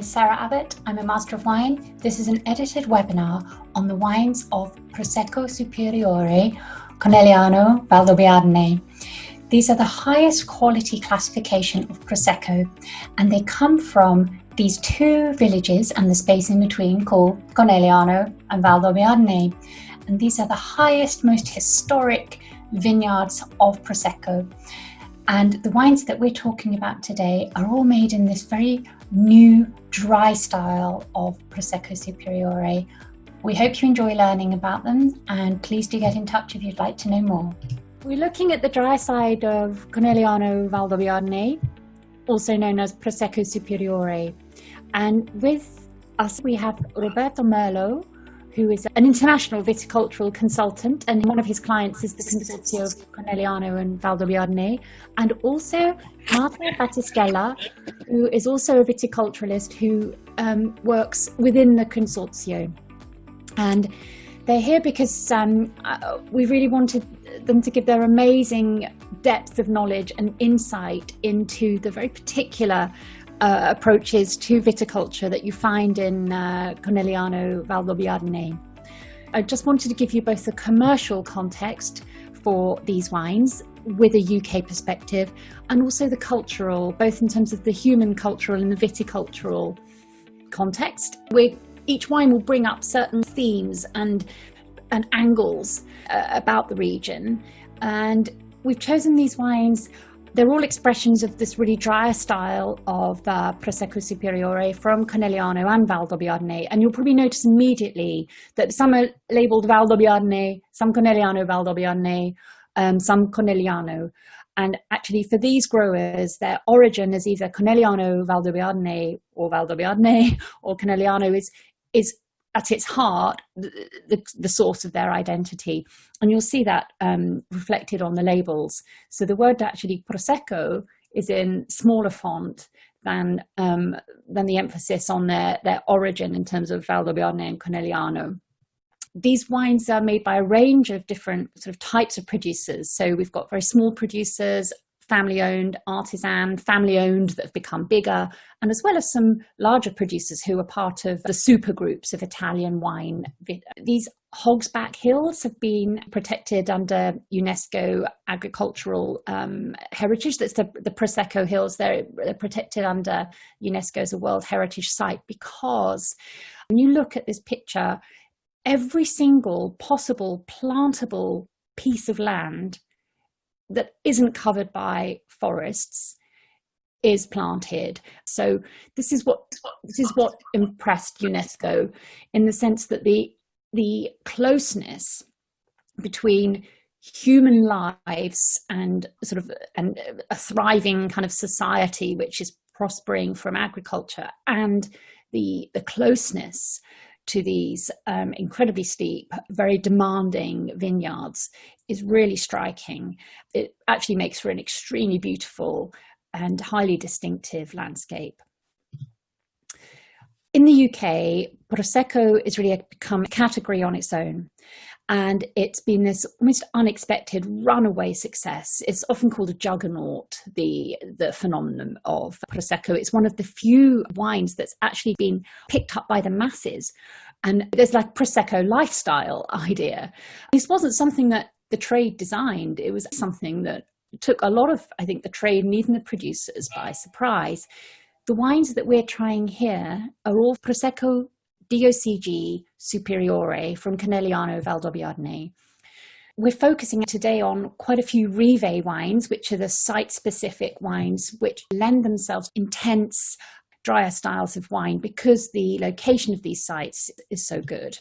is Sarah Abbott. I'm a Master of Wine. This is an edited webinar on the wines of Prosecco Superiore, Conegliano Valdobbiadene. These are the highest quality classification of Prosecco, and they come from these two villages and the space in between called Conegliano and Valdobbiadene. And these are the highest, most historic vineyards of Prosecco. And the wines that we're talking about today are all made in this very new dry style of Prosecco Superiore. We hope you enjoy learning about them, and please do get in touch if you'd like to know more. We're looking at the dry side of Conegliano Valdobbiadene, also known as Prosecco Superiore. And with us we have Roberto Merlo, who is an international viticultural consultant, and one of his clients is the Consorzio of Conegliano and Valdobbiadene, and also Marta Battistella, who is also a viticulturalist who works within the Consorzio. And they're here because we really wanted them to give their amazing depth of knowledge and insight into the very particular approaches to viticulture that you find in Conegliano Valdobbiadene. I just wanted to give you both the commercial context for these wines with a UK perspective, and also the cultural, both in terms of the human cultural and the viticultural context. Each wine will bring up certain themes and angles about the region, and we've chosen these wines. They're all expressions of this really drier style of Prosecco Superiore from Conegliano and Valdobbiadene. And you'll probably notice immediately that some are labelled Valdobbiadene, some Conegliano Valdobbiadene, some Conegliano. And actually for these growers, their origin is either Conegliano Valdobbiadene or Conegliano is at its heart the source of their identity. And you'll see that reflected on the labels. So the word actually Prosecco is in smaller font than the emphasis on their origin in terms of Valdobbiadene and Conegliano. These wines are made by a range of different sort of types of producers. So we've got very small producers, family-owned, artisan, family-owned that have become bigger, and as well as some larger producers who are part of the super groups of Italian wine. These Hogsback Hills have been protected under UNESCO agricultural heritage. That's the Prosecco Hills. They're protected under UNESCO as a World Heritage Site, because when you look at this picture, every single possible plantable piece of land that isn't covered by forests is planted. So this is what impressed UNESCO, in the sense that the closeness between human lives and a thriving kind of society which is prospering from agriculture, and the closeness to these incredibly steep, very demanding vineyards is really striking. It actually makes for an extremely beautiful and highly distinctive landscape. In the UK, Prosecco is really become a category on its own, and it's been this almost unexpected runaway success. It's often called a juggernaut, the phenomenon of Prosecco. It's one of the few wines that's actually been picked up by the masses. And there's like Prosecco lifestyle idea. This wasn't something that the trade designed. It was something that took a lot of, I think, the trade and even the producers by surprise. The wines that we're trying here are all Prosecco DOCG Superiore from Conegliano Valdobbiadene. We're focusing today on quite a few Rive wines, which are the site-specific wines which lend themselves to intense, drier styles of wine because the location of these sites is so good.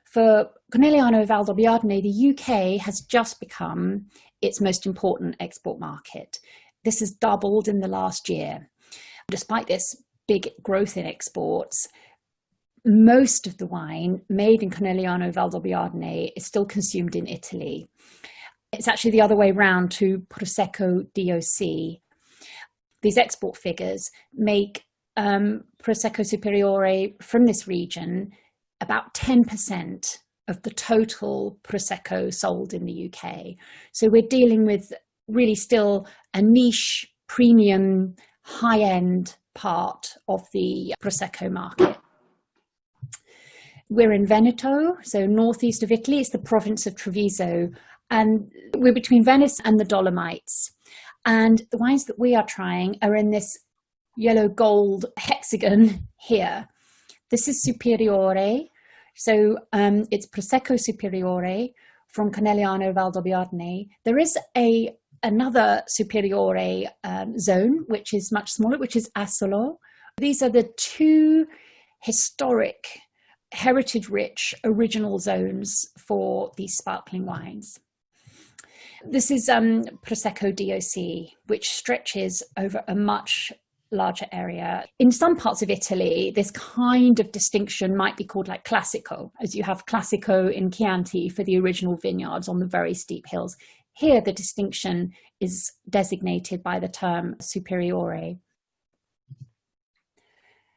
For Conegliano Valdobbiadene, the UK has just become its most important export market. This has doubled in the last year. Despite this big growth in exports, most of the wine made in Conegliano Valdobbiadene is still consumed in Italy. It's actually the other way round to Prosecco DOC. These export figures make Prosecco Superiore from this region about 10% of the total Prosecco sold in the UK. So we're dealing with really still a niche, premium, high-end part of the Prosecco market. We're in Veneto, so northeast of Italy. It's the province of Treviso, and we're between Venice and the Dolomites. And the wines that we are trying are in this yellow gold hexagon here. This is Superiore, so it's Prosecco Superiore from Conegliano Valdobbiadene. There is another Superiore zone, which is much smaller, which is Asolo. These are the two historic, heritage-rich original zones for these sparkling wines. This is Prosecco DOCG, which stretches over a much larger area. In some parts of Italy, this kind of distinction might be called like Classico, as you have Classico in Chianti for the original vineyards on the very steep hills. Here, the distinction is designated by the term Superiore.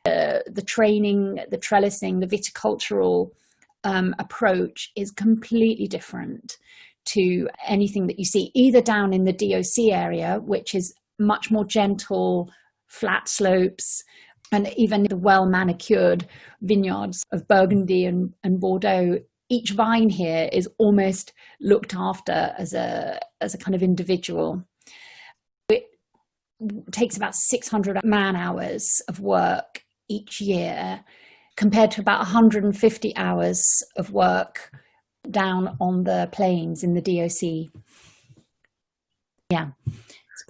The training, the trellising, the viticultural approach is completely different to anything that you see either down in the DOCG area, which is much more gentle, flat slopes, and even the well-manicured vineyards of Burgundy and Bordeaux. Each vine here is almost looked after as a kind of individual. It takes about 600 man-hours of work each year, compared to about 150 hours of work down on the plains in the DOCG. Yeah.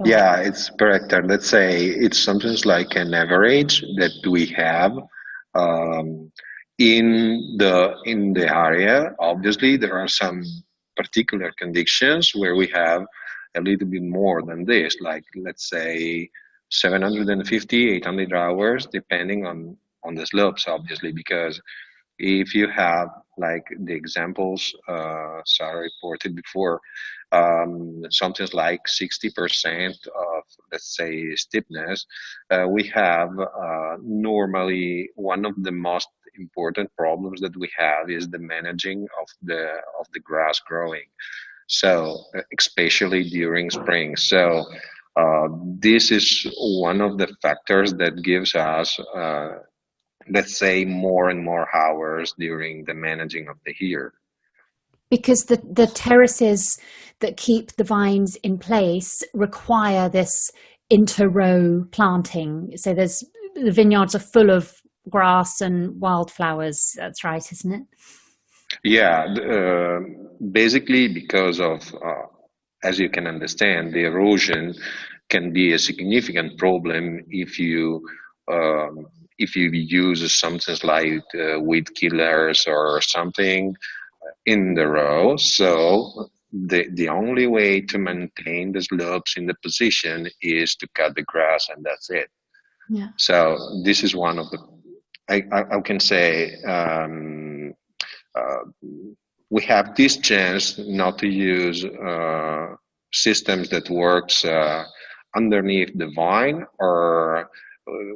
Yeah, it's correct. Let's say it's something like an average that we have in the area. Obviously, there are some particular conditions where we have a little bit more than this, like let's say 750, 800 hours, depending on the slopes, obviously, because if you have like the examples Sarah reported before, something like 60% of, let's say, steepness, we have normally one of the most important problems that we have is the managing of the grass growing. So especially during spring. So this is one of the factors that gives us let's say more and more hours during the managing of the year. Because the terraces that keep the vines in place require this inter-row planting. So the vineyards are full of grass and wildflowers. That's right, isn't it? Yeah, basically because of, as you can understand, the erosion can be a significant problem if you use something like weed killers or something in the row. So the only way to maintain the slopes in the position is to cut the grass, and that's it. Yeah. So this is one of the, I can say, we have this chance not to use systems that works underneath the vine or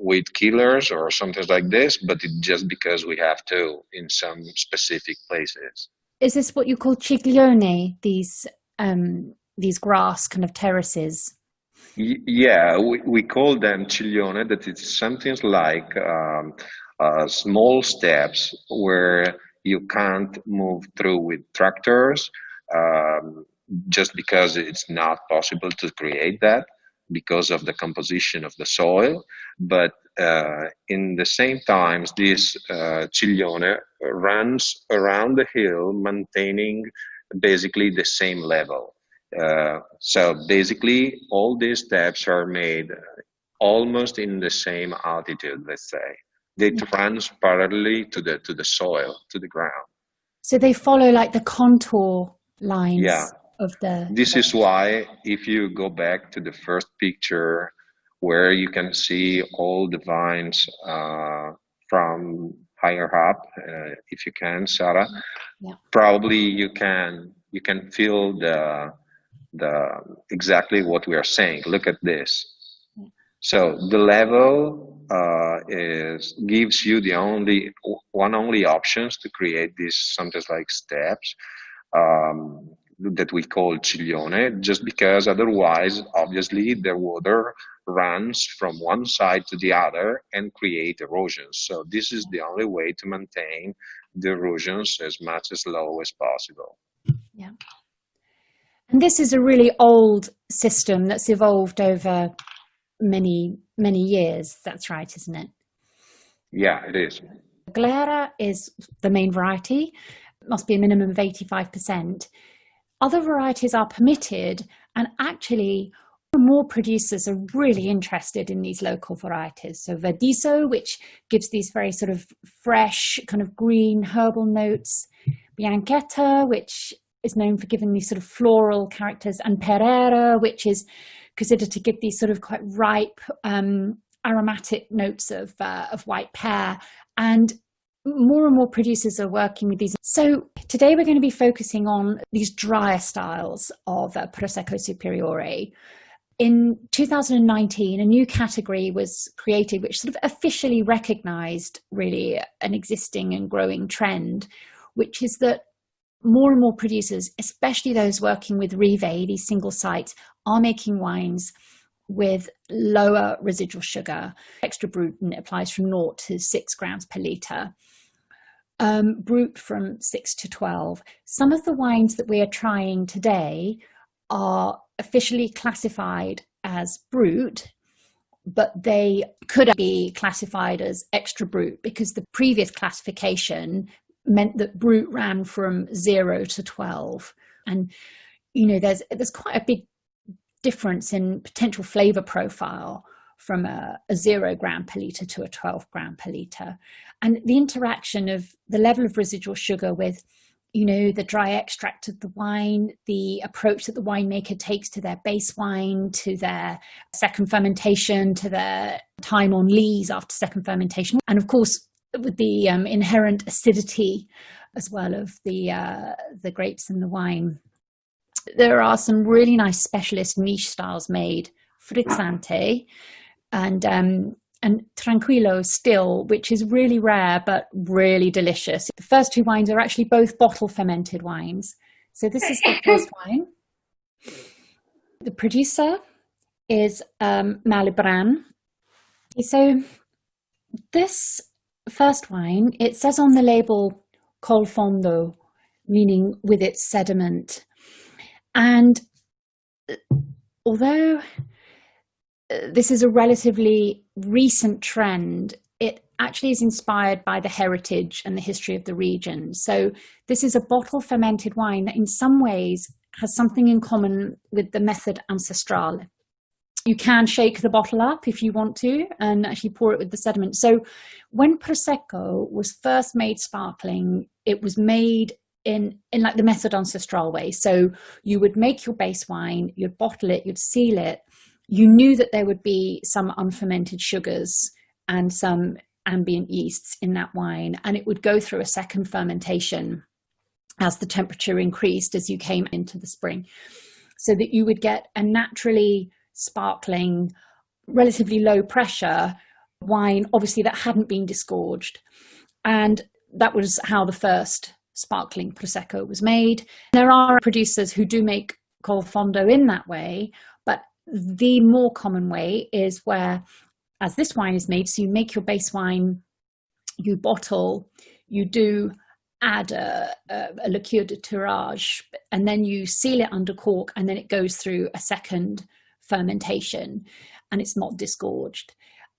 weed killers or something like this, but it's just because we have to in some specific places. Is this what you call ciglione, these grass kind of terraces? Yeah, we call them ciglione, that it's something like small steps where you can't move through with tractors, just because it's not possible to create that because of the composition of the soil. But in the same time, this ciglione runs around the hill, maintaining basically the same level. So basically, all these steps are made almost in the same altitude, let's say. They runs parallelly to the soil, to the ground. So they follow like the contour lines. Yeah. Of the. This is why, if you go back to the first picture, where you can see all the vines from higher up, if you can, Sarah, yeah. Probably you can feel the exactly what we are saying. Look at this. Yeah. So the level gives you the only options to create these something like steps. That we call ciglione, just because otherwise, obviously, the water runs from one side to the other and create erosions. So this is the only way to maintain the erosions as much as low as possible. Yeah. And this is a really old system that's evolved over many, many years. That's right, isn't it? Yeah, it is. Glera is the main variety. It must be a minimum of 85%. Other varieties are permitted, and actually more producers are really interested in these local varieties. So Verdiso, which gives these very sort of fresh, kind of green herbal notes. Bianchetta, which is known for giving these sort of floral characters, and Pereira, which is considered to give these sort of quite ripe, aromatic notes of white pear. And more producers are working with these. So today we're going to be focusing on these drier styles of Prosecco Superiore. In 2019, a new category was created which sort of officially recognized really an existing and growing trend, which is that more and more producers, especially those working with Rive, these single sites, are making wines with lower residual sugar. Extra Brut applies from 0 to 6 grams per litre. Brut from 6 to 12. Some of the wines that we are trying today are officially classified as Brut, but they could be classified as Extra Brut because the previous classification meant that Brut ran from 0 to 12. And, you know, there's quite a big difference in potential flavour profile from a 0 gram per litre to a 12 gram per litre. And the interaction of the level of residual sugar with, you know, the dry extract of the wine, the approach that the winemaker takes to their base wine, to their second fermentation, to their time on lees after second fermentation. And of course, with the inherent acidity as well of the grapes and the wine. There are some really nice specialist niche styles made, frizzante and tranquillo still, which is really rare but really delicious. The first two wines are actually both bottle fermented wines. So this is the first wine. The producer is Malibran. So this first wine, it says on the label col fondo, meaning with its sediment. And although this is a relatively recent trend, it actually is inspired by the heritage and the history of the region. So this is a bottle fermented wine that in some ways has something in common with the method ancestrale. You can shake the bottle up if you want to and actually pour it with the sediment. So when Prosecco was first made sparkling, it was made in like the method ancestral way. So you would make your base wine, you'd bottle it, you'd seal it. You knew that there would be some unfermented sugars and some ambient yeasts in that wine, and it would go through a second fermentation as the temperature increased as you came into the spring, so that you would get a naturally sparkling, relatively low pressure wine, obviously that hadn't been disgorged. And that was how the first sparkling Prosecco was made. There are producers who do make col fondo in that way, but the more common way is where, as this wine is made, so you make your base wine, you bottle, you do add a liqueur de tirage, and then you seal it under cork, and then it goes through a second fermentation and it's not disgorged.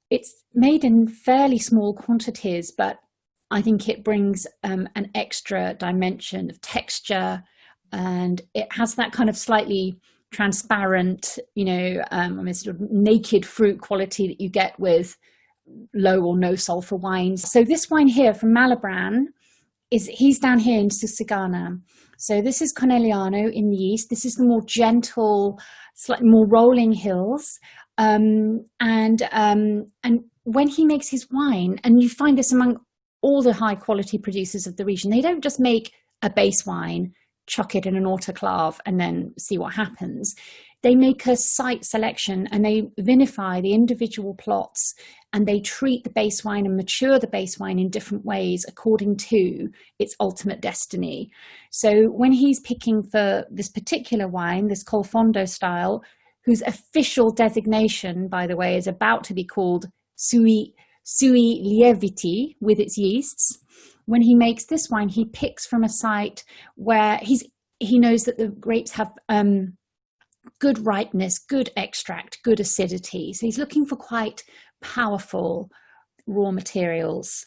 It's made in fairly small quantities, but I think it brings an extra dimension of texture, and it has that kind of slightly transparent, you know, sort of naked fruit quality that you get with low or no sulfur wines. So this wine here from Malibran he's down here in Susegana. So this is Conegliano in the east. This is the more gentle, slightly more rolling hills. And when he makes his wine, and you find this among all the high quality producers of the region, they don't just make a base wine, chuck it in an autoclave and then see what happens. They make a site selection and they vinify the individual plots, and they treat the base wine and mature the base wine in different ways according to its ultimate destiny. So when he's picking for this particular wine, this col fondo style, whose official designation, by the way, is about to be called sui lieviti, with its yeasts. When he makes this wine, he picks from a site where he knows that the grapes have good ripeness, good extract, good acidity. So he's looking for quite powerful raw materials.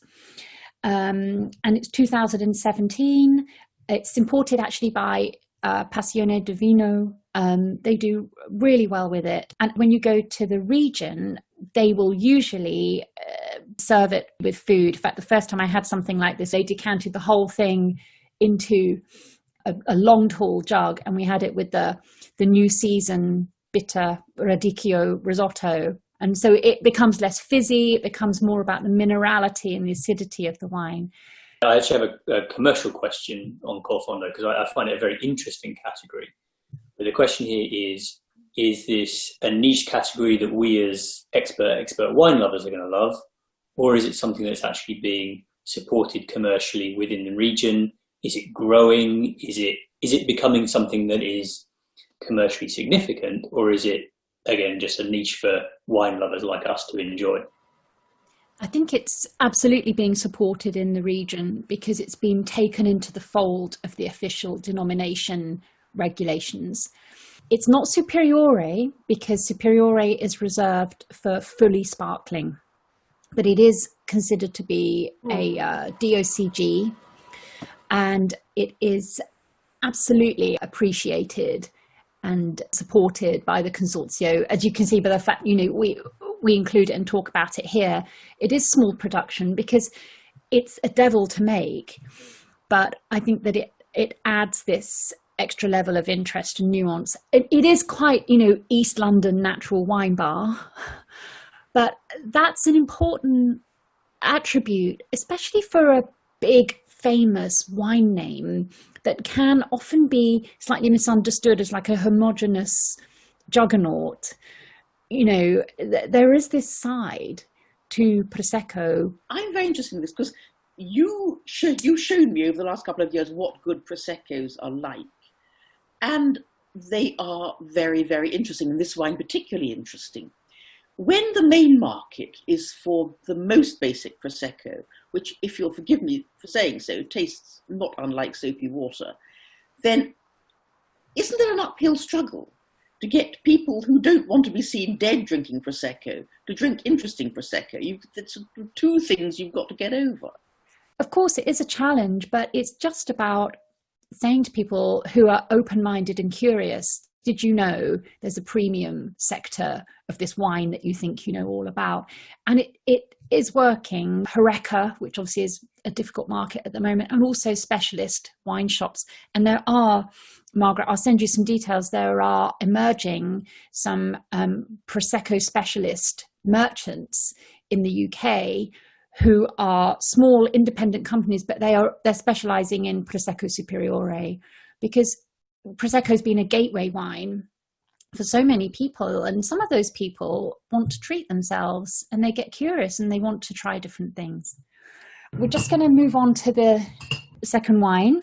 And it's 2017. It's imported actually by Passione di Vino. They do really well with it. And when you go to the region, they will usually serve it with food. In fact, the first time I had something like this, they decanted the whole thing into a long tall jug, and we had it with the new season bitter radicchio risotto. And so it becomes less fizzy, it becomes more about the minerality and the acidity of the wine. I actually have a commercial question on Col Fondo, because I find it a very interesting category. But the question here is this a niche category that we as expert wine lovers are going to love, or is it something that's actually being supported commercially within the region? Is it growing? Is it becoming something that is commercially significant, or is it, again, just a niche for wine lovers like us to enjoy? I think it's absolutely being supported in the region because it's been taken into the fold of the official denomination regulations. It's not Superiore because Superiore is reserved for fully sparkling, but it is considered to be a DOCG, and it is absolutely appreciated and supported by the Consorzio. As you can see by the fact, we include it and talk about it here. It is small production because it's a devil to make, but I think that it adds this extra level of interest and nuance. It is quite, East London natural wine bar, but that's an important attribute, especially for a big famous wine name that can often be slightly misunderstood as like a homogeneous juggernaut. There is this side to Prosecco. I'm very interested in this because you've shown me over the last couple of years what good Proseccos are like. And they are very, very interesting, and this wine particularly interesting. When the main market is for the most basic Prosecco, which, if you'll forgive me for saying so, tastes not unlike soapy water, then isn't there an uphill struggle to get people who don't want to be seen dead drinking Prosecco to drink interesting Prosecco? It's two things you've got to get over. Of course, it is a challenge, but it's just about saying to people who are open-minded and curious, did you know there's a premium sector of this wine that you think you know all about? And it is working. Horeca, which obviously is a difficult market at the moment, and also specialist wine shops. And there are, Margaret, I'll send you some details, there are emerging some Prosecco specialist merchants in the UK who are small independent companies, but they're specializing in Prosecco Superiore, because Prosecco has been a gateway wine for so many people, and some of those people want to treat themselves and they get curious and they want to try different things. We're just going to move on to the second wine,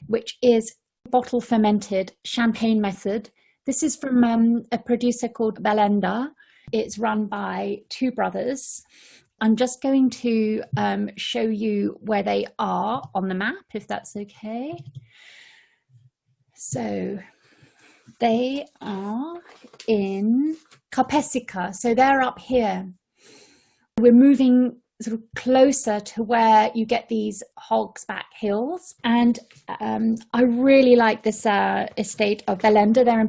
which is bottle fermented champagne method. This is from a producer called Belenda. It's run by two brothers. I'm just going to show you where they are on the map, if that's okay. So they are in Carpesica, so they're up here. We're moving sort of closer to where you get these Hogsback Hills, and I really like this estate of Belenda. They're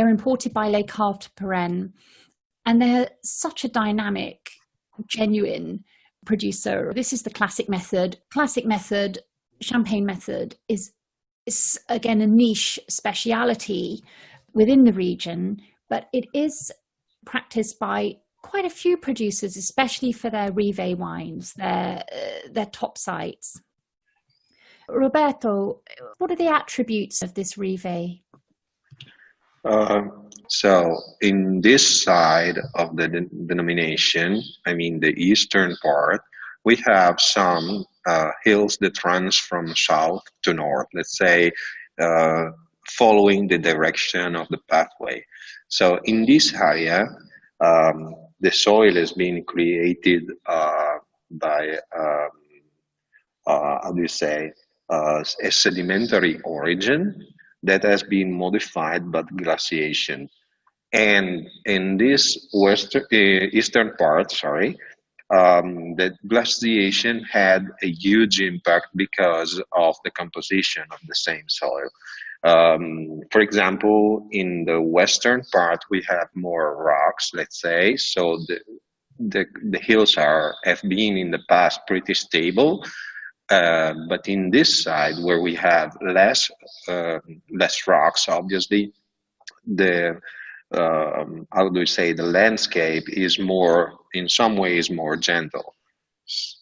imported by Les Caves Touraine, and they're such a dynamic, genuine producer. This is the classic method. Classic method, champagne method, is again a niche speciality within the region, but it is practiced by quite a few producers, especially for their Rive wines, their top sites. Roberto, what are the attributes of this Rive? So in this side of the denomination, I mean the eastern part, we have some hills that runs from south to north. Let's say following the direction of the pathway. So in this area, the soil has been created by, how do you say, a sedimentary origin that has been modified by glaciation. And in this eastern part, the glaciation had a huge impact because of the composition of the same soil. For example, in the western part, we have more rocks, let's say, so the hills have been in the past pretty stable. But in this side, where we have less rocks, obviously, the how do we say, the landscape is more, in some ways, more gentle.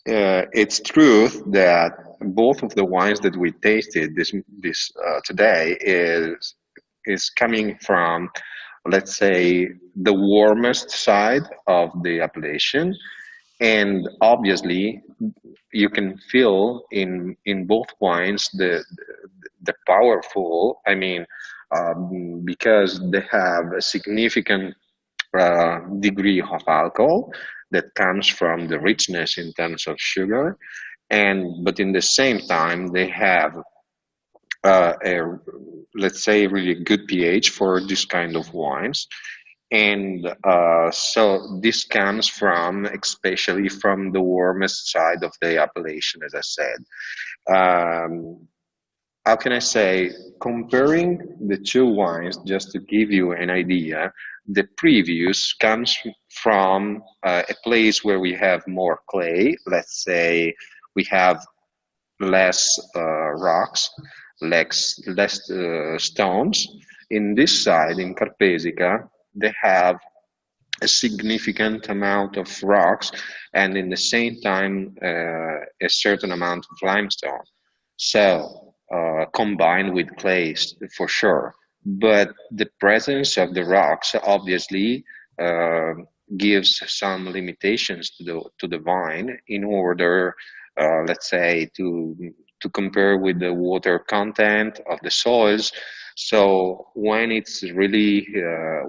It's true that both of the wines that we tasted this today is coming from, let's say, the warmest side of the appellation, and obviously you can feel in both wines the powerful, I mean, because they have a significant degree of alcohol that comes from the richness in terms of sugar, but in the same time they have let's say, really good pH for this kind of wines. And so this comes from, especially from the warmest side of the appellation, as I said. How can I say, comparing the two wines, just to give you an idea, the previous comes from a place where we have more clay. Let's say we have less rocks, less stones. In this side, in Carpesica, they have a significant amount of rocks and in the same time a certain amount of limestone. So combined with clays for sure, but the presence of the rocks obviously gives some limitations to the vine in order, let's say, to compare with the water content of the soils. So when it's really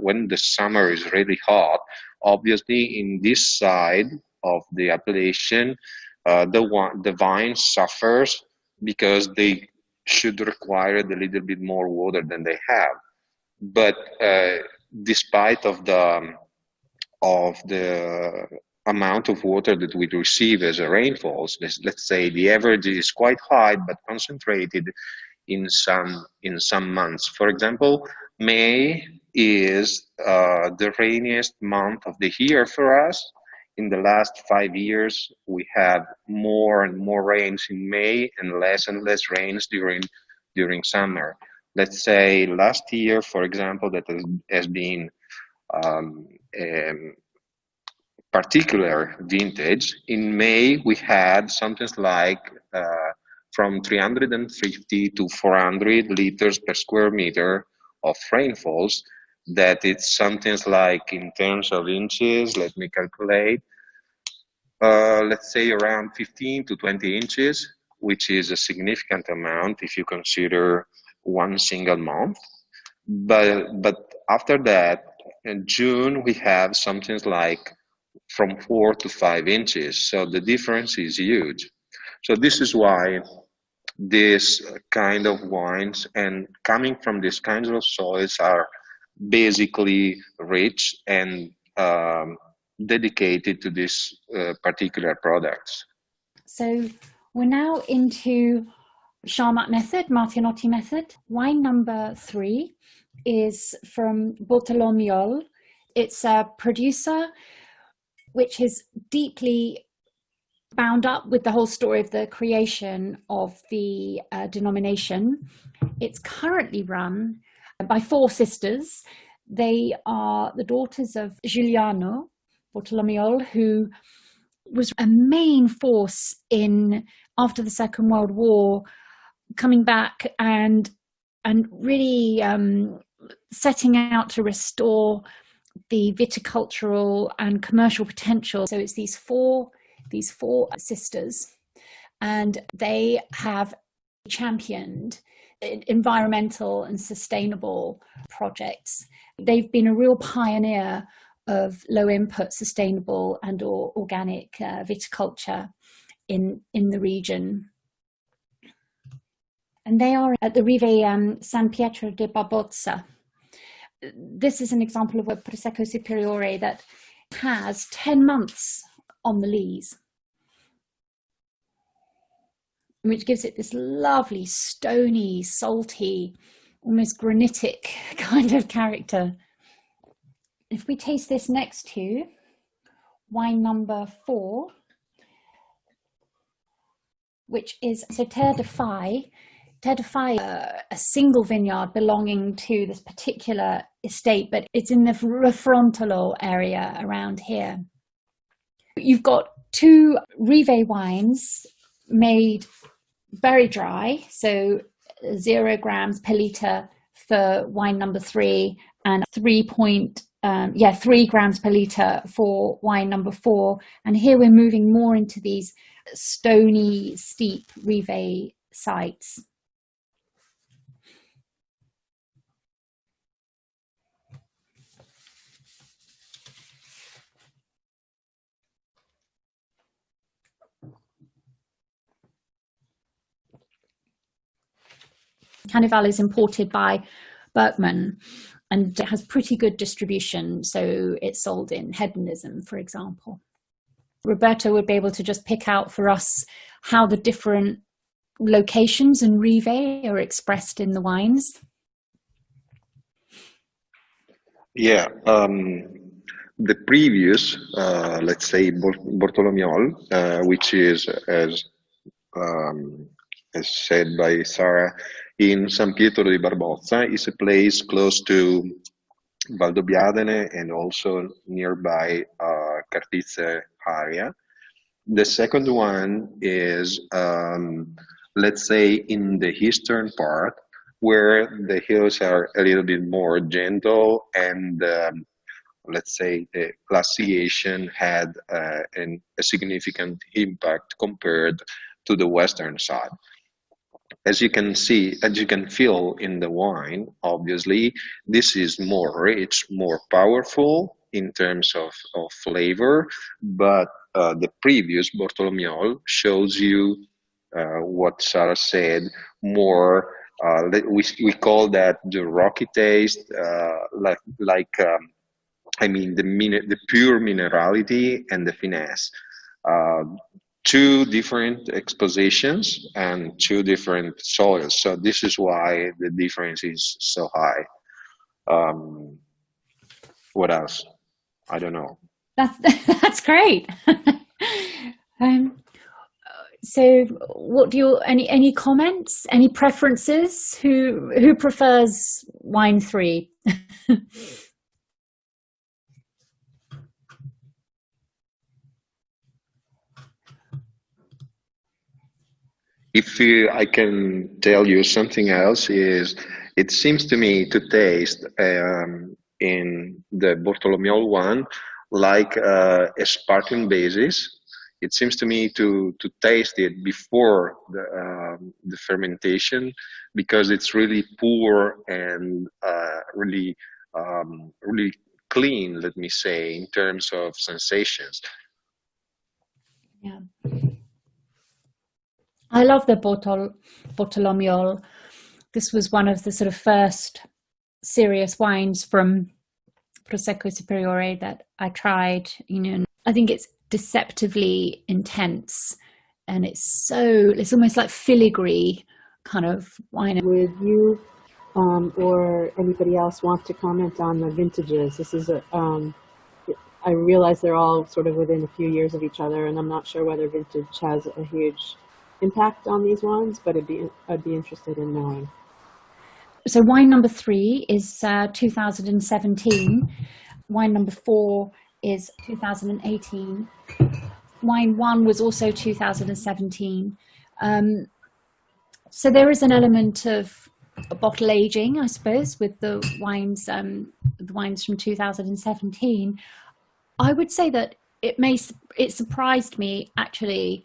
when the summer is really hot, obviously in this side of the appellation, the vine suffers because they should require a little bit more water than they have. But despite of the amount of water that we receive as a rainfalls, let's say the average is quite high but concentrated in some months. For example, May is the rainiest month of the year for us. In the last 5 years, we have more and more rains in May and less rains during summer. Let's say last year, for example, that has been particular vintage. In May, we had something like from 350 to 400 liters per square meter of rainfalls. That it's something like, in terms of inches, let me calculate, let's say around 15 to 20 inches, which is a significant amount if you consider one single month. But after that, in June, we have something like from 4 to 5 inches. So the difference is huge. So this is why this kind of wines and coming from these kinds of soils are basically rich and dedicated to this particular products. So we're now into Charmat method, Martinotti method. Wine number 3 is from Bortolomiol. It's a producer which is deeply bound up with the whole story of the creation of the denomination. It's currently run by 4 sisters. They are the daughters of Giuliano Bortolomiol, who was a main force after the Second World War, coming back and really setting out to restore the viticultural and commercial potential. So it's these four sisters, and they have championed environmental and sustainable projects. They've been a real pioneer of low input, sustainable and or organic viticulture in the region. And they are at the Rive San Pietro de Barbozza. This is an example of a Prosecco Superiore that has 10 months on the lees, which gives it this lovely, stony, salty, almost granitic kind of character. If we taste this next to wine number 4, which is Terre de Faille, a single vineyard belonging to this particular estate, but it's in the Refrontolo area around here. You've got 2 Rive wines made very dry, so 0 grams per litre for wine number 3 and 3 grams per litre for wine number 4. And here we're moving more into these stony, steep Rive sites. Carnival is imported by Berkman and it has pretty good distribution, so it's sold in hedonism, for example. Roberto would be able to just pick out for us how the different locations in Rive are expressed in the wines. Yeah, the previous, let's say, Bortolomiol, which is, as said by Sarah, in San Pietro di Barbozza, is a place close to Valdobbiadene and also nearby Cartizze area. The second one is, let's say, in the eastern part, where the hills are a little bit more gentle and let's say the glaciation had a significant impact compared to the western side. As you can see, as you can feel in the wine, obviously, this is more rich, more powerful in terms of flavor, but the previous Bortolomiol shows you what Sarah said, more, we call that the rocky taste, I mean, the pure minerality and the finesse. 2 different expositions and 2 different soils. So this is why the difference is so high. What else? I don't know. That's great. So what do you, any comments, any preferences? Who prefers wine 3? If I can tell you something else, is it seems to me to taste in the Bortolomiol one like a sparkling basis. It seems to me to taste it before the fermentation, because it's really pure and really clean, let me say, in terms of sensations. Yeah. I love the Bortolomiol. This was one of the sort of first serious wines from Prosecco Superiore that I tried. You know, I think it's deceptively intense, and it's almost like filigree kind of wine. Would you or anybody else want to comment on the vintages? This is I realize they're all sort of within a few years of each other, and I'm not sure whether vintage has a huge impact on these wines, but I'd be interested in knowing. So wine number 3 is 2017. Wine number 4 is 2018. Wine 1 was also 2017. So there is an element of bottle aging, I suppose, with the wines from 2017. I would say that it surprised me actually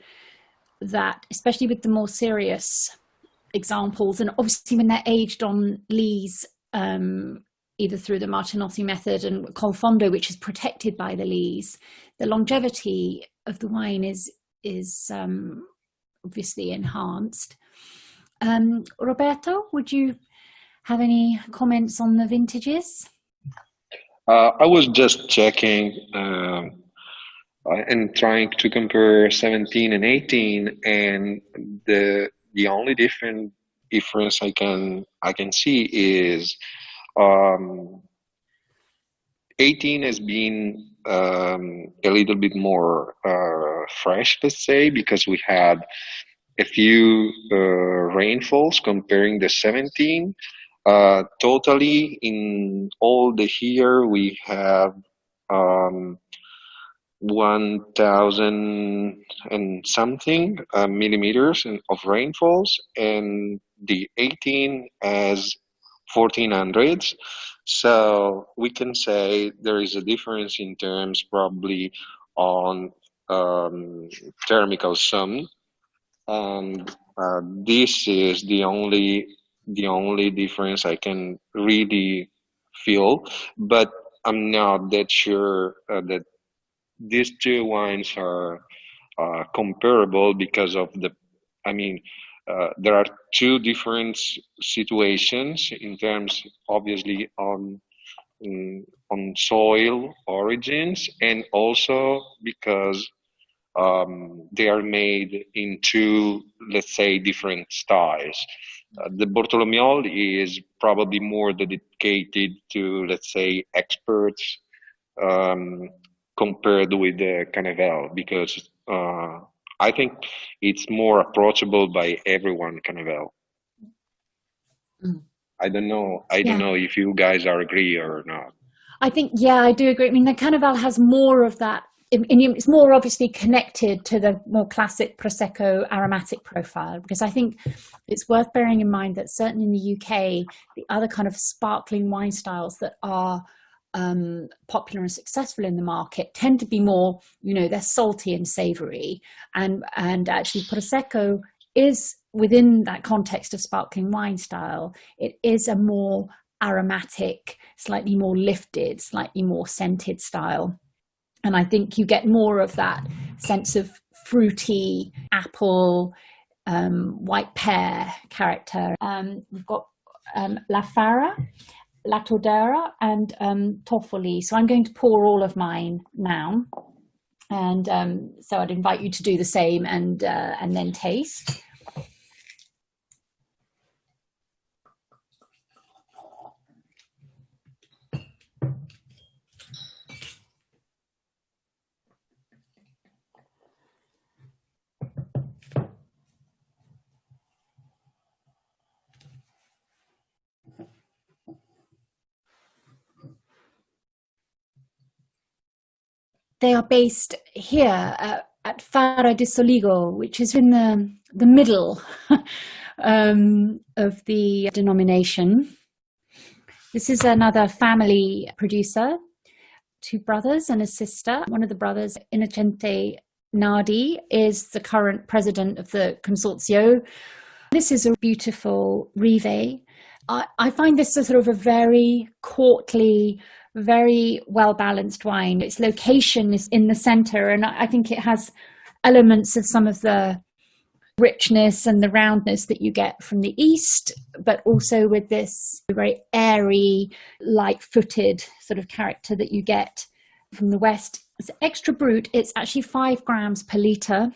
that, especially with the more serious examples, and obviously when they're aged on lees, either through the Martinotti method and Col Fondo, which is protected by the lees, the longevity of the wine is obviously enhanced. Roberto, would you have any comments on the vintages? I was just checking and trying to compare 17 and 18, and the only difference I can see is 18 has been a little bit more fresh, let's say, because we had a few rainfalls comparing the 17. Totally in all the year we have 1,000 and something millimeters of rainfalls, and the 18 has 1,400. So we can say there is a difference in terms probably on thermical sum, and this is the only difference I can really feel, but I'm not that sure that these two wines are comparable because of there are two different situations in terms, obviously, on soil origins, and also because they are made in two, let's say, different styles. The Bortolomeol is probably more dedicated to, let's say, experts compared with the Canevel, because I think it's more approachable by everyone, Canevel. I don't know if you guys are agree or not. I think, yeah, I do agree. I mean, the Canevel has more of that. It's more obviously connected to the more classic Prosecco aromatic profile, because I think it's worth bearing in mind that certainly in the UK, the other kind of sparkling wine styles that are popular and successful in the market tend to be more, they're salty and savory, and actually Prosecco is, within that context of sparkling wine style, it is a more aromatic, slightly more lifted, slightly more scented style. And I think you get more of that sense of fruity apple, white pear character. We've got La Fara, La Tordera, and Toffoli. So I'm going to pour all of mine now. And so I'd invite you to do the same and then taste. They are based here at Fara di Soligo, which is in the middle of the denomination. This is another family producer, two brothers and a sister. One of the brothers, Innocente Nardi, is the current president of the Consorzio. This is a beautiful Rive. I find this a sort of a very courtly, very well-balanced wine. Its location is in the center, and I think it has elements of some of the richness and the roundness that you get from the east, but also with this very airy, light-footed sort of character that you get from the west. It's extra brut. It's actually 5 grams per litre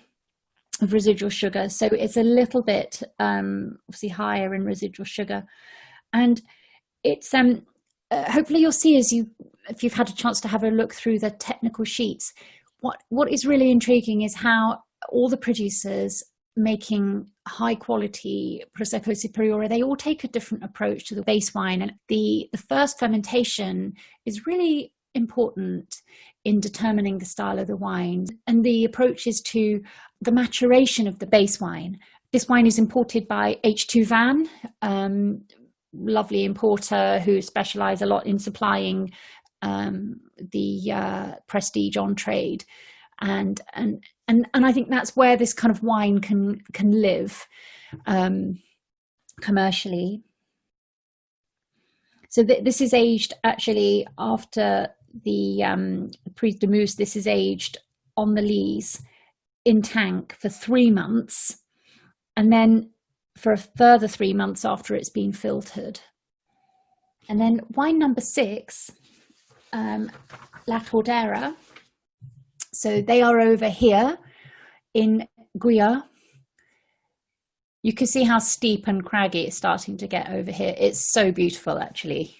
of residual sugar, so it's a little bit obviously higher in residual sugar, and it's hopefully you'll see if you've had a chance to have a look through the technical sheets, what is really intriguing is how all the producers making high quality Prosecco Superiore, they all take a different approach to the base wine, and the first fermentation is really important in determining the style of the wine, and the approach is to the maturation of the base wine. This wine is imported by H2 Van, lovely importer who specialise a lot in supplying the prestige on trade, and I think that's where this kind of wine can live. commercially. So this is aged actually after the Prise de Mousse. This is aged on the lees in tank for 3 months, and then for a further 3 months after it's been filtered. And then wine number 6, La Tordera. So they are over here in Guia. You can see how steep and craggy it's starting to get over here. It's so beautiful, actually.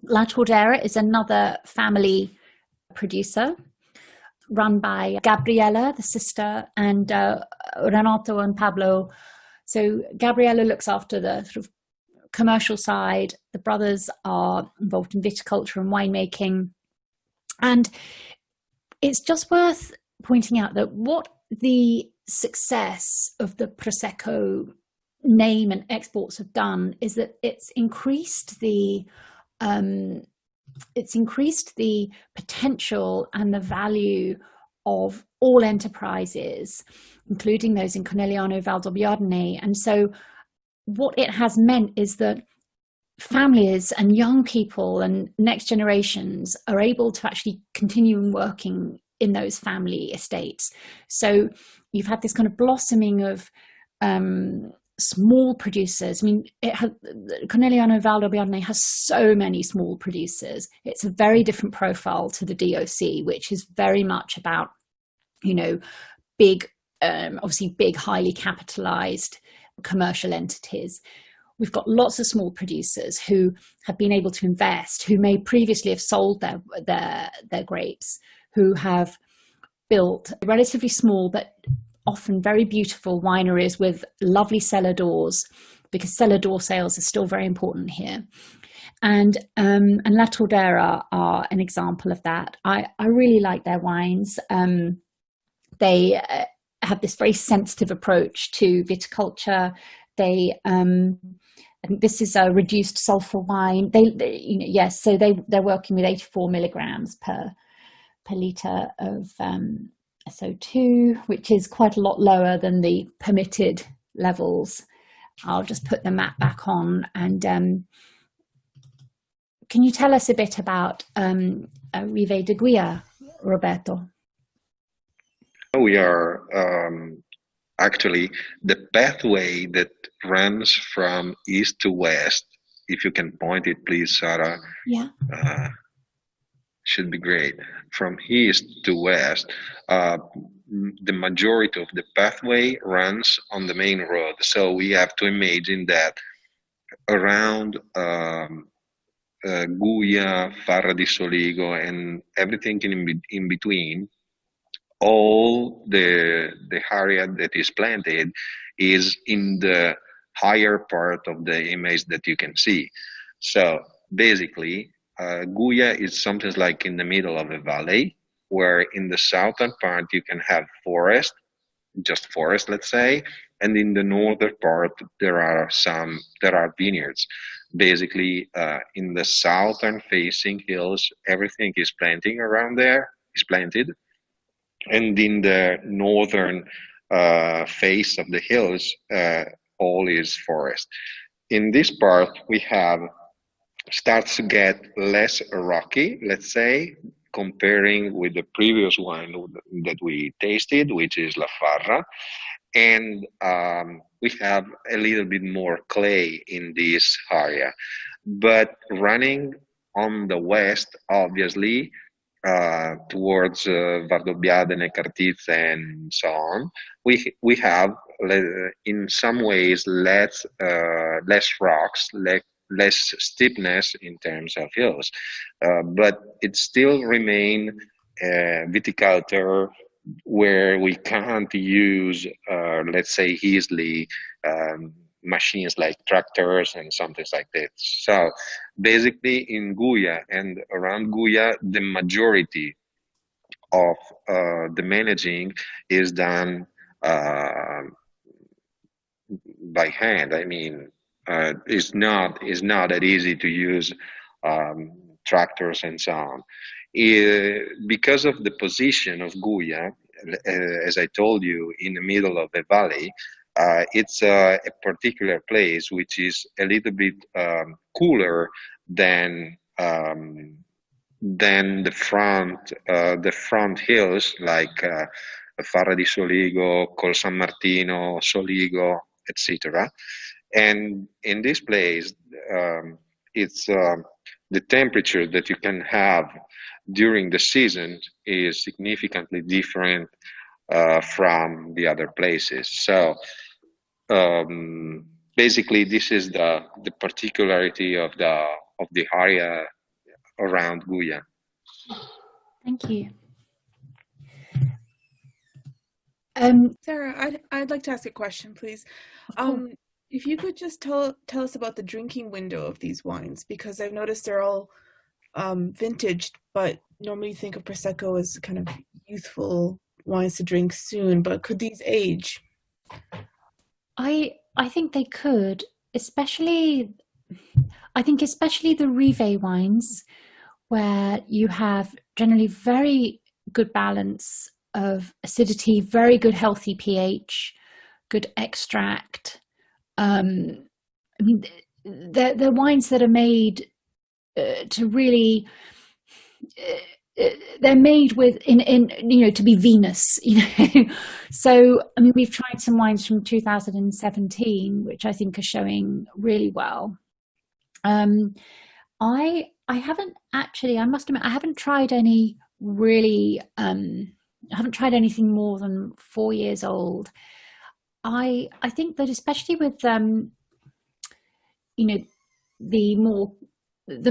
La Tordera is another family producer run by Gabriella, the sister, and Renato and Pablo. So Gabriella looks after the sort of commercial side. The brothers are involved in viticulture and winemaking. And it's just worth pointing out that what the success of the Prosecco name and exports have done is that it's increased the potential and the value of all enterprises, including those in Conegliano Valdobbiadene. And so what it has meant is that families and young people and next generations are able to actually continue working in those family estates. So you've had this kind of blossoming of small producers. I mean, Conegliano Valdobbiadene has so many small producers. It's a very different profile to the DOC, which is very much about, big, obviously big, highly capitalized commercial entities. We've got lots of small producers who have been able to invest, who may previously have sold their grapes, who have built relatively small but often very beautiful wineries with lovely cellar doors, because cellar door sales are still very important here. And La Tordera are an example of that. I really like their wines. They have this very sensitive approach to viticulture. They, I think this is a reduced sulfur wine. So they're working with 84 milligrams per litre of SO2, which is quite a lot lower than the permitted levels. I'll just put the map back on. And can you tell us a bit about Rive de Guia, Roberto? We are actually the pathway that runs from east to west. If you can point it, please, Sarah. Yeah. Should be great. From east to west, the majority of the pathway runs on the main road. So we have to imagine that around Guia, Farra di Soligo, and everything in between, all the area that is planted is in the higher part of the image that you can see. So basically, Guia is something like in the middle of a valley, where in the southern part you can have forest, just forest, let's say, and in the northern part there are vineyards. Basically, in the southern facing hills, everything is planted around there, and in the northern face of the hills, all is forest. In this part, we have starts to get less rocky, let's say, comparing with the previous wine that we tasted, which is La Farra. And we have a little bit more clay in this area. But running on the west, obviously, towards Valdobbiadene, Cartizze, and so on, we have, in some ways, less rocks, less steepness in terms of hills, but it still remain viticulture where we can't use, let's say, easily machines like tractors and something like that. So basically in Guia and around Guia, the majority of the managing is done by hand. I mean, it's not that easy to use tractors and so on. Because of the position of Guia, as I told you, in the middle of the valley, it's a particular place which is a little bit cooler than the front hills like Farra di Soligo, Col San Martino, Soligo, etc. And in this place, it's the temperature that you can have during the season is significantly different from the other places. So basically, this is the particularity of the area around Guyane. Thank you. Sarah, I'd like to ask a question, please. If you could just tell us about the drinking window of these wines, because I've noticed they're all vintaged, but normally you think of Prosecco as kind of youthful wines to drink soon, but could these age? I think they could, especially the Rive wines, where you have generally very good balance of acidity, very good healthy pH, good extract. I mean, they're wines that are made to really. They're made with to be Venus, So I mean, we've tried some wines from 2017, which I think are showing really well. I haven't actually, I must admit, I haven't tried any really. I haven't tried anything more than 4 years old. I think that especially with the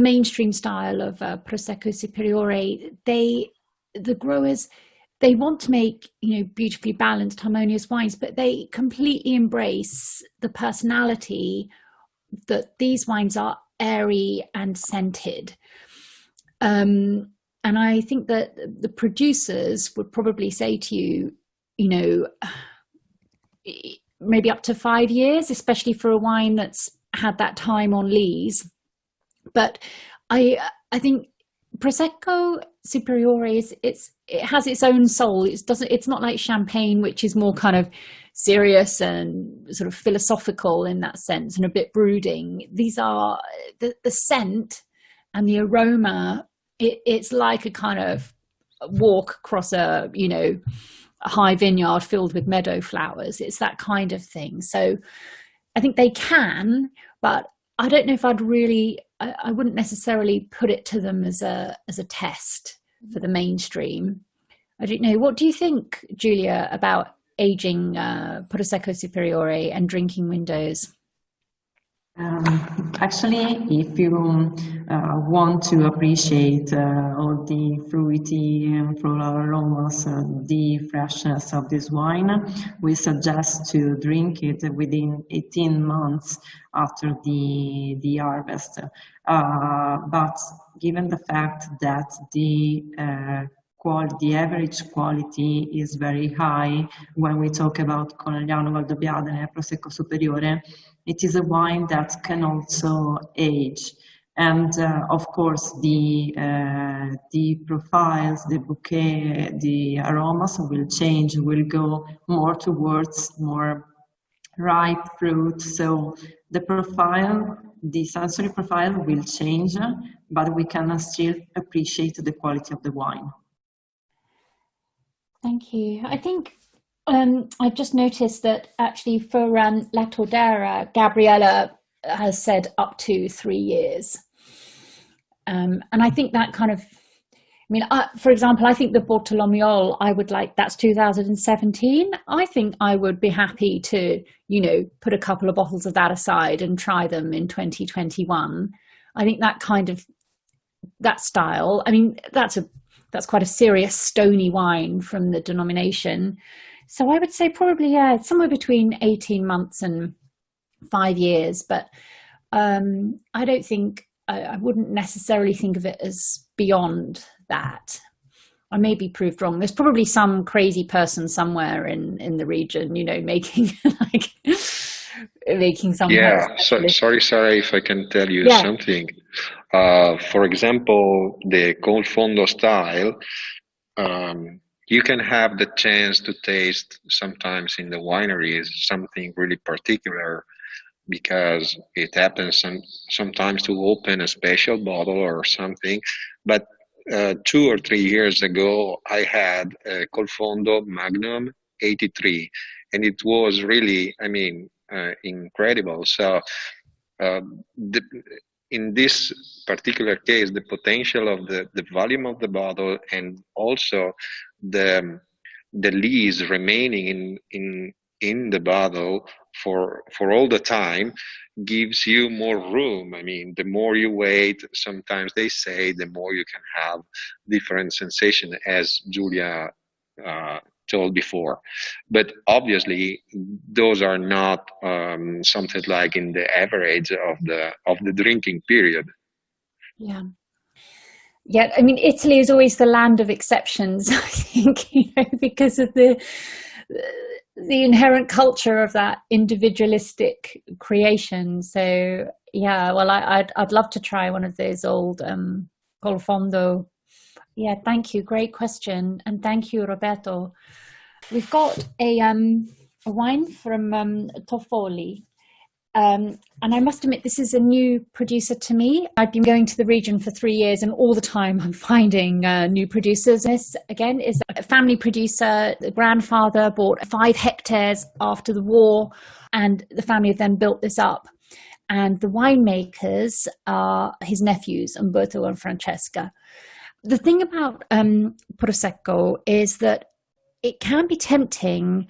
mainstream style of Prosecco Superiore, the growers, they want to make beautifully balanced, harmonious wines, but they completely embrace the personality that these wines are airy and scented. And I think that the producers would probably say to you, maybe up to 5 years, especially for a wine that's had that time on lees. But I think Prosecco Superiore it has its own soul. It's not like champagne, which is more kind of serious and sort of philosophical in that sense and a bit brooding. These are the scent and the aroma. It's like a kind of walk across a high vineyard filled with meadow flowers. It's that kind of thing. So I think they can, but I don't know if I wouldn't necessarily put it to them as a test for the mainstream. I don't know. What do you think, Julia, about aging Prosecco Superiore and drinking windows? Actually, if you want to appreciate all the fruity and floral aromas, the freshness of this wine, we suggest to drink it within 18 months after the harvest. But given the fact that the average quality is very high when we talk about Conegliano Valdobbiadene, Prosecco Superiore, it is a wine that can also age. And of course, the profiles, the bouquet, the aromas will change, will go more towards more ripe fruit. So the profile, the sensory profile will change, but we can still appreciate the quality of the wine. Thank you. I think I've just noticed that actually for La Tordera, Gabriella has said up to 3 years. And I think that kind of, for example, I think the Bortolomiol, I would like, that's 2017. I think I would be happy to, put a couple of bottles of that aside and try them in 2021. I think that kind of, that style, that's quite a serious stony wine from the denomination. So I would say probably, somewhere between 18 months and 5 years. But I don't think, I wouldn't necessarily think of it as beyond that. I may be proved wrong. There's probably some crazy person somewhere in the region, making making some. Yeah, sorry, Sarah, if I can tell you something. For example, the Col Fondo style you can have the chance to taste sometimes in the wineries something really particular, because it happens sometimes to open a special bottle or something. But 2 or 3 years ago, I had a Colfondo Magnum 83, and it was really, I mean, incredible. So the, in this particular case, the potential of the volume of the bottle, and also the lees remaining in the bottle for all the time, gives you more room. I mean, the more you wait, sometimes they say, the more you can have different sensation, as Julia told before. But obviously, those are not something like in the average of the drinking period. Yeah. Yeah, I mean, Italy is always the land of exceptions, I think, because of the inherent culture of that individualistic creation. So, yeah, well, I'd love to try one of those old Colfondo. Yeah, thank you. Great question. And thank you, Roberto. We've got a wine from Toffoli. And I must admit, this is a new producer to me. I've been going to the region for 3 years, and all the time I'm finding new producers. This, again, is a family producer. The grandfather bought 5 hectares after the war, and the family have then built this up. And the winemakers are his nephews, Umberto and Francesca. The thing about Prosecco is that it can be tempting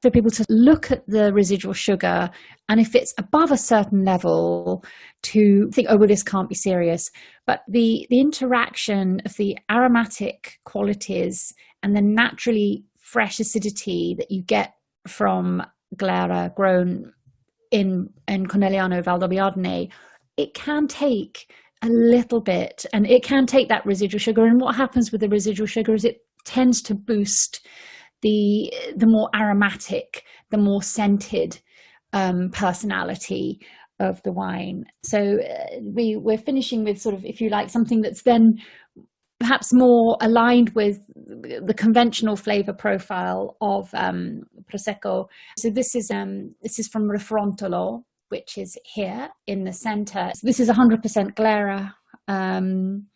for people to look at the residual sugar, and if it's above a certain level, to think, oh, well, this can't be serious. But the interaction of the aromatic qualities and the naturally fresh acidity that you get from Glera grown in Conegliano Valdobbiadene, it can take a little bit, and it can take that residual sugar. And what happens with the residual sugar is it tends to boost the more aromatic, the more scented personality of the wine. So we're finishing with sort of, if you like, something that's then perhaps more aligned with the conventional flavor profile of Prosecco. So this is from Refrontolo, which is here in the center. So this is 100% Glera, and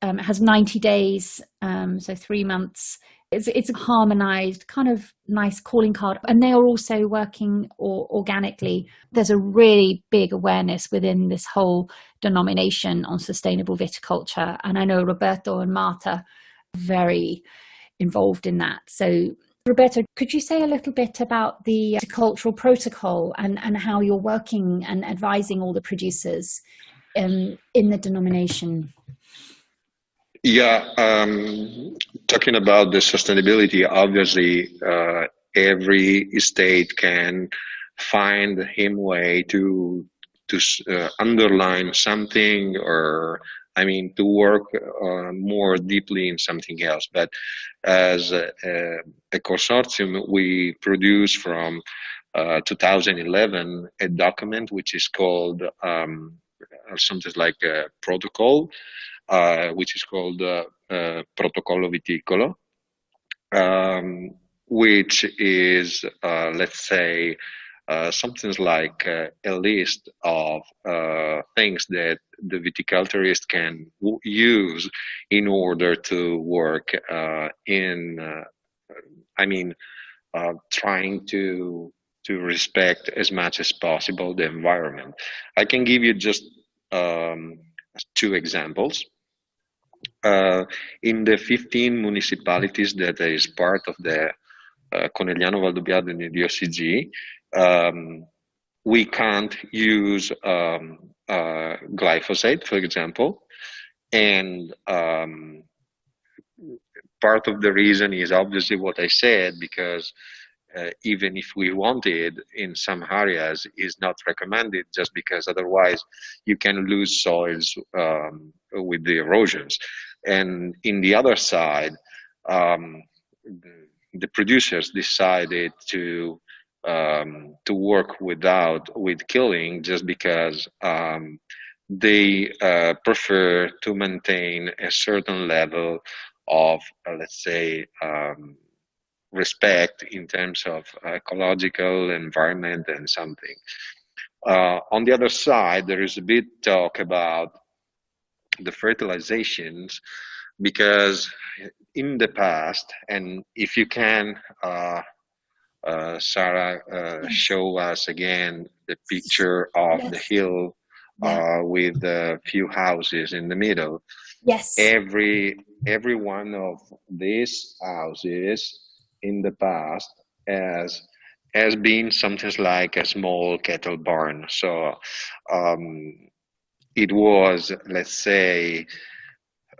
it has 90 days, so 3 months. It's a harmonized, kind of nice calling card, and they are also working organically. There's a really big awareness within this whole denomination on sustainable viticulture, and I know Roberto and Marta are very involved in that. So, Roberto, could you say a little bit about the viticultural protocol and how you're working and advising all the producers in the denomination? Yeah, talking about the sustainability, obviously, every state can find him way to underline something, or I mean, to work more deeply in something else. But as a consortium, we produce from 2011 a document which is called something like a protocol, which is called Protocollo Viticolo, which is, let's say, something like a list of things that the viticulturist can use in order to work trying to respect as much as possible the environment. I can give you just 2 examples. In the 15 municipalities that is part of the Conegliano Valdobbiadene DOCG, we can't use glyphosate, for example, and part of the reason is obviously what I said, because even if we wanted, in some areas is not recommended, just because otherwise you can lose soils with the erosions. And in the other side, the producers decided to work with killing, just because they prefer to maintain a certain level of, let's say, respect in terms of ecological environment and something. On the other side, there is a bit talk about the fertilizations, because in the past, and if you can, Sarah, show us again the picture of the hill with a few houses in the middle. Yes. Every one of these houses in the past has been something like a small cattle barn. So it was, let's say,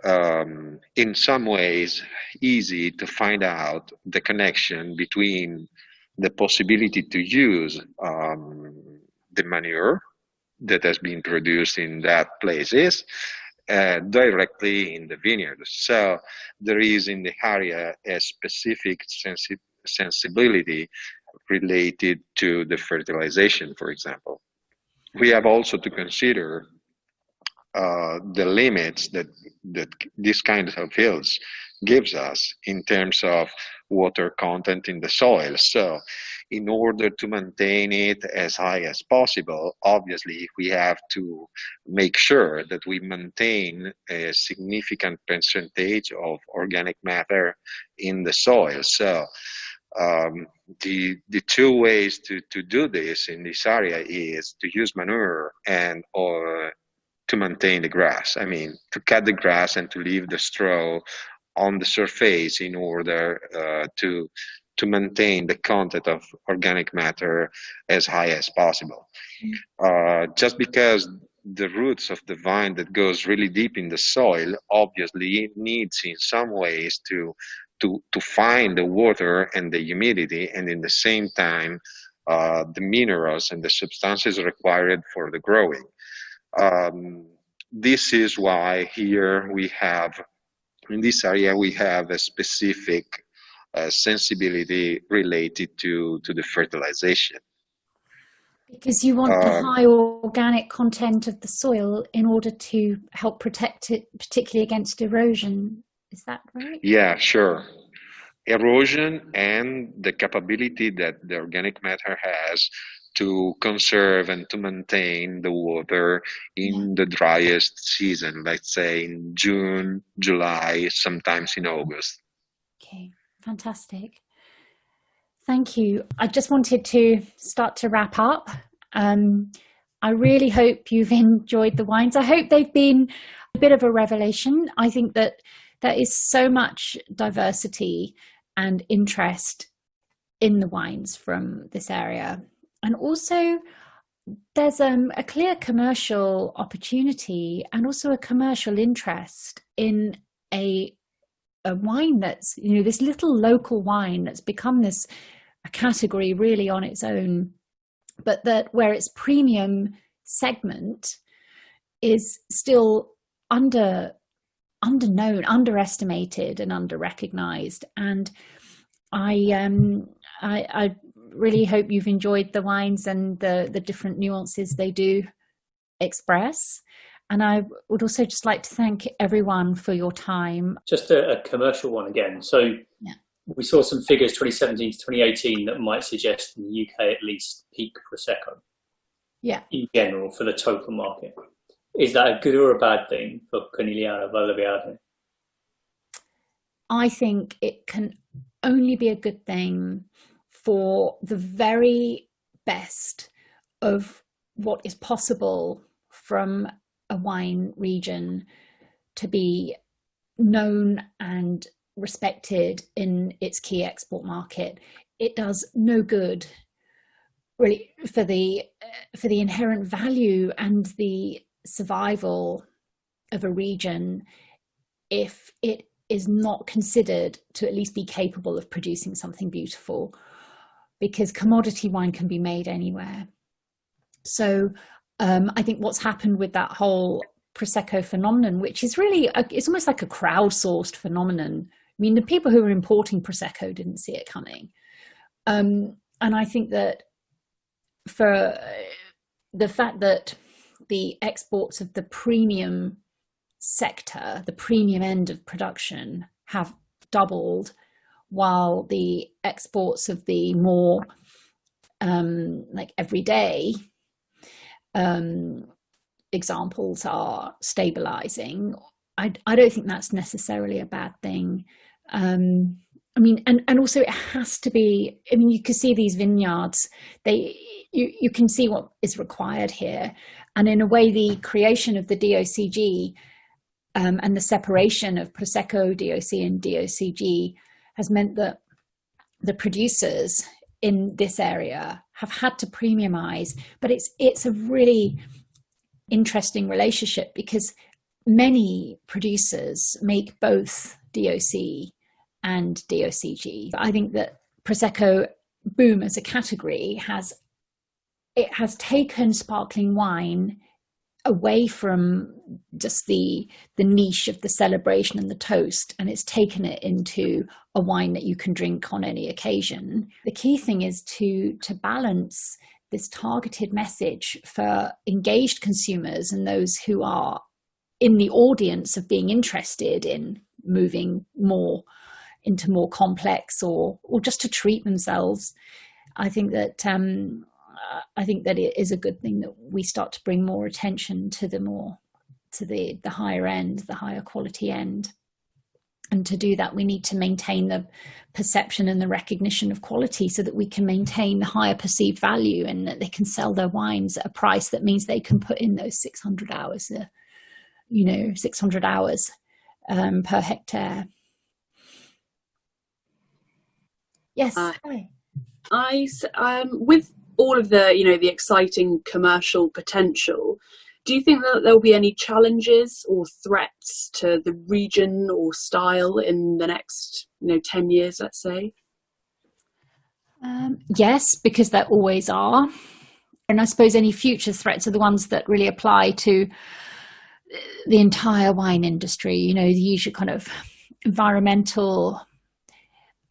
in some ways easy to find out the connection between the possibility to use the manure that has been produced in that places directly in the vineyard. So there is in the area a specific sensibility related to the fertilization, for example. We have also to consider the limits that this kind of fields gives us in terms of water content in the soil. So in order to maintain it as high as possible, obviously we have to make sure that we maintain a significant percentage of organic matter in the soil. So the two ways to do this in this area is to use manure and or to maintain the grass. I mean, to cut the grass and to leave the straw on the surface in order to maintain the content of organic matter as high as possible. Just because the roots of the vine that goes really deep in the soil obviously needs in some ways to find the water and the humidity, and in the same time the minerals and the substances required for the growing. This is why here we have, in this area, we have a specific sensibility related to the fertilization. Because you want the high organic content of the soil in order to help protect it, particularly against erosion. Is that right? Yeah, sure. Erosion and the capability that the organic matter has to conserve and to maintain the water in the driest season, let's say in June, July, sometimes in August. Okay, fantastic. Thank you. I just wanted to start to wrap up. I really hope you've enjoyed the wines. I hope they've been a bit of a revelation. I think that there is so much diversity and interest in the wines from this area. And also there's a clear commercial opportunity and also a commercial interest in a wine that's, you know, this little local wine that's become this a category really on its own, but that where its premium segment is still underknown, underestimated and under-recognized. And I really hope you've enjoyed the wines and the different nuances they do express. And I would also just like to thank everyone for your time. Just a commercial one again. So we saw some figures 2017 to 2018 that might suggest in the UK at least peak Prosecco in general for the total market. Is that a good or a bad thing for Conegliano Valdobbiadene? I think it can only be a good thing for the very best of what is possible from a wine region to be known and respected in its key export market. It does no good really for the inherent value and the survival of a region if it is not considered to at least be capable of producing something beautiful, because commodity wine can be made anywhere. So I think what's happened with that whole Prosecco phenomenon, which is really, it's almost like a crowdsourced phenomenon. I mean, the people who were importing Prosecco didn't see it coming. And I think that for the fact that the exports of the premium sector, the premium end of production, have doubled, while the exports of the more like everyday examples are stabilizing. I don't think that's necessarily a bad thing. I mean, and also it has to be, I mean, you can see these vineyards, you can see what is required here. And in a way, the creation of the DOCG and the separation of Prosecco, DOC and DOCG has meant that the producers in this area have had to premiumize, but it's a really interesting relationship because many producers make both DOC and DOCG. I think that Prosecco boom as a category has taken sparkling wine away from just the niche of the celebration and the toast, and it's taken it into a wine that you can drink on any occasion. The key thing is to balance this targeted message for engaged consumers and those who are in the audience of being interested in moving more into more complex or just to treat themselves. I think that it is a good thing that we start to bring more attention to the higher end, the higher quality end. And to do that, we need to maintain the perception and the recognition of quality so that we can maintain the higher perceived value and that they can sell their wines at a price that means they can put in those 600 hours, 600 hours per hectare. Yes. With all of the exciting commercial potential, do you think that there will be any challenges or threats to the region or style in the next 10 years, let's say? Yes, because there always are. And I suppose any future threats are the ones that really apply to the entire wine industry, the usual kind of environmental,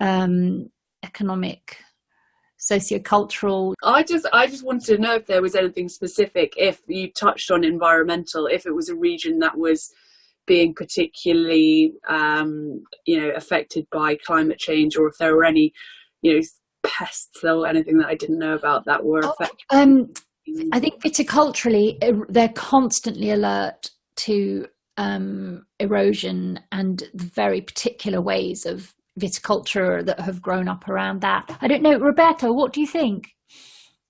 economic, sociocultural. I just wanted to know if there was anything specific, if you touched on environmental, if it was a region that was being particularly affected by climate change, or if there were any pests or anything that I didn't know about that were affected. I think viticulturally they're constantly alert to erosion and the very particular ways of viticulture that have grown up around that. I don't know, Roberto, what do you think?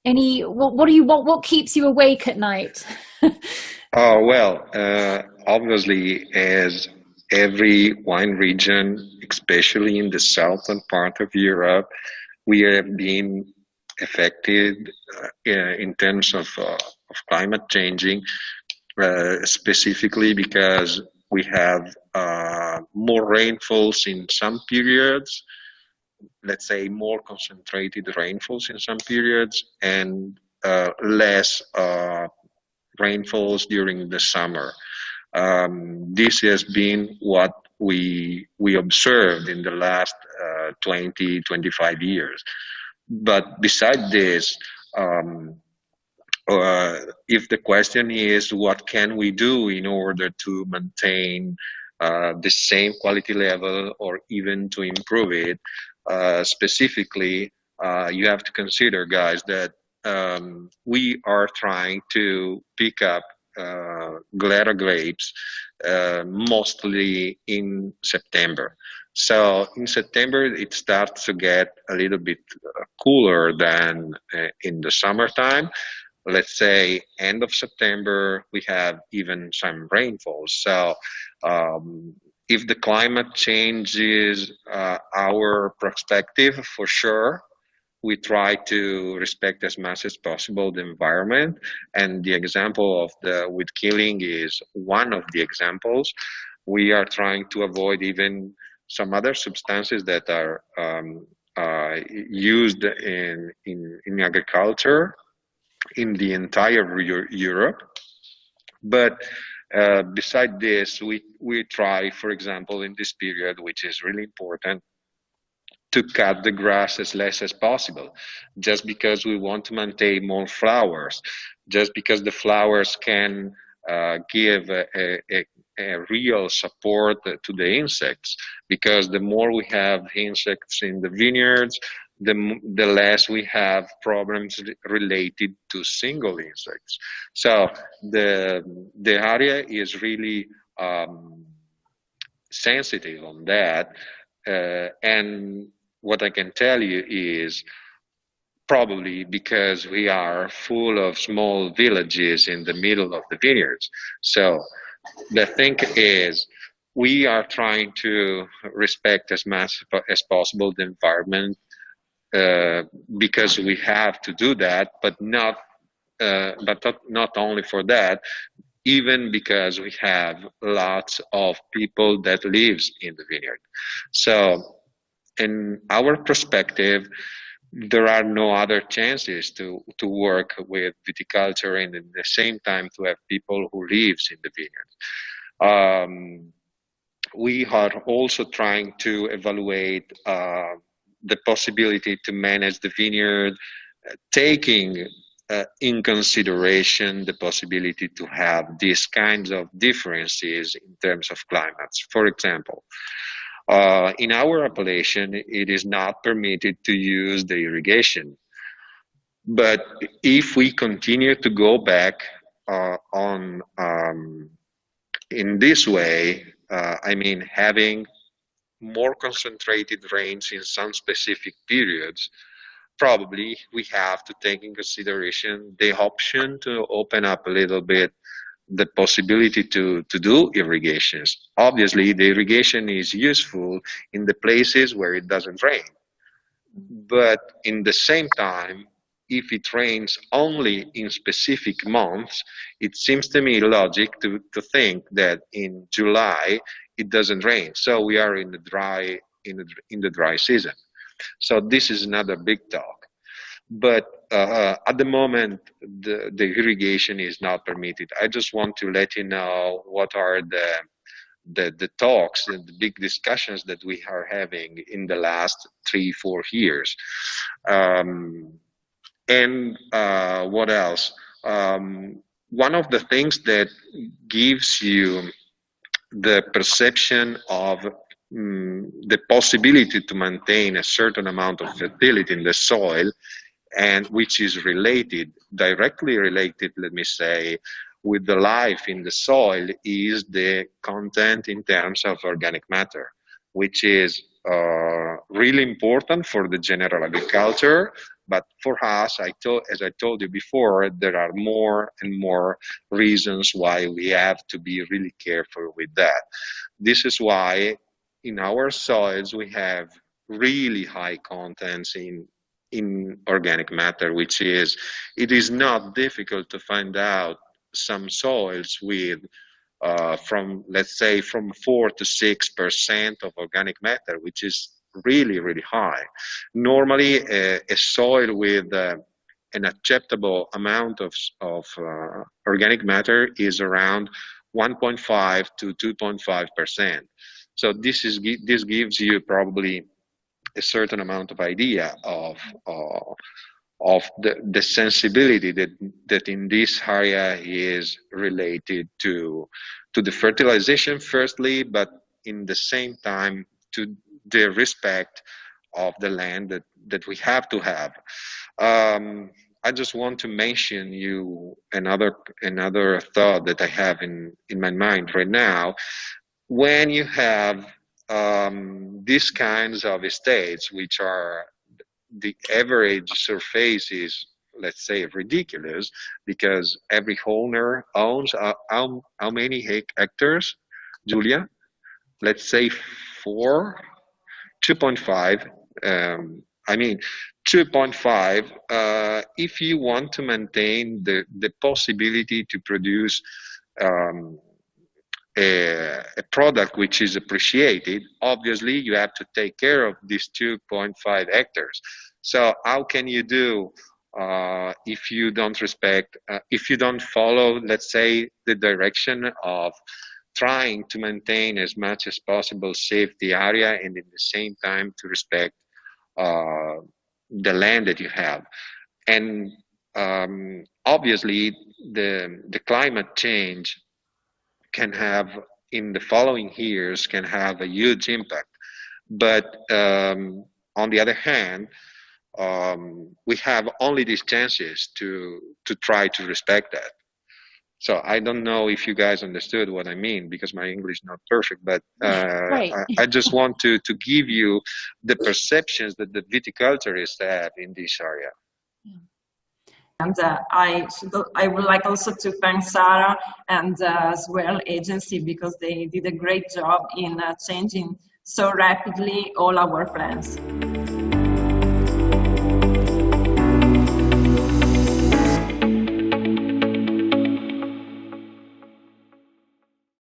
What keeps you awake at night? Obviously, as every wine region, especially in the southern part of Europe, we have been affected in terms of climate changing, specifically because we have more rainfalls in some periods, let's say more concentrated rainfalls in some periods, and less rainfalls during the summer. This has been what we observed in the last 20-25 years. But beside this, if the question is what can we do in order to maintain the same quality level or even to improve it, specifically, you have to consider, guys, that we are trying to pick up Glera grapes mostly in September. So in September, it starts to get a little bit cooler than in the summertime. Let's say end of September, we have even some rainfall. So if the climate changes our perspective, for sure, we try to respect as much as possible the environment. And the example of the wood killing is one of the examples. We are trying to avoid even some other substances that are used in agriculture in the entire Europe. But beside this, we try, for example, in this period, which is really important, to cut the grass as less as possible, just because we want to maintain more flowers, just because the flowers can give a a real support to the insects, because the more we have insects in the vineyards, the less we have problems related to single insects. So the area is really sensitive on that, and what I can tell you is, probably because we are full of small villages in the middle of the vineyards. So the thing is, we are trying to respect as much as possible the environment, because we have to do that, but not only for that, even because we have lots of people that lives in the vineyard. So in our perspective, there are no other chances to work with viticulture and at the same time to have people who lives in the vineyard. We are also trying to evaluate the possibility to manage the vineyard, taking in consideration the possibility to have these kinds of differences in terms of climates. For example, in our appellation, it is not permitted to use the irrigation. But if we continue to go back in this way, I mean, having more concentrated rains in some specific periods, probably we have to take in consideration the option to open up a little bit the possibility to do irrigations. Obviously, the irrigation is useful in the places where it doesn't rain. But in the same time, if it rains only in specific months, it seems to me logic to think that in July it doesn't rain. So we are in the dry season. So this is another big talk. But at the moment, the irrigation is not permitted. I just want to let you know what are the talks and the big discussions that we are having in the last 3-4 years. And what else? One of the things that gives you the perception of the possibility to maintain a certain amount of fertility in the soil, and which is directly related, let me say, with the life in the soil, is the content in terms of organic matter, which is really important for the general agriculture. But for us, as I told you before, there are more and more reasons why we have to be really careful with that. This is why in our soils we have really high contents in organic matter, which is, it is not difficult to find out some soils with let's say from 4 to 6% of organic matter, which is really, really high. Normally, a soil with an acceptable amount of organic matter is around 1.5 to 2.5%. So this gives you probably a certain amount of idea of the sensibility that in this area is related to the fertilization firstly, but in the same time to the respect of the land that we have to have. I just want to mention you another thought that I have in my mind right now. When you have these kinds of estates, which are the average surface is, let's say, ridiculous, because every owner owns how many hectares, Julia? Let's say 4, 2.5. I mean, 2.5. If you want to maintain the possibility to produce a product which is appreciated, obviously you have to take care of these 2.5 hectares. So how can you do if you don't respect, if you don't follow, let's say, the direction of trying to maintain as much as possible safety area and in the same time to respect the land that you have? And obviously the climate change can have in the following years can have a huge impact. But on the other hand, we have only these chances to try to respect that. So I don't know if you guys understood what I mean, because my English is not perfect, but Right. I just want to give you the perceptions that the viticulturists have in this area. And I would like also to thank Sarah and Swirl agency, because they did a great job in changing so rapidly all our plans.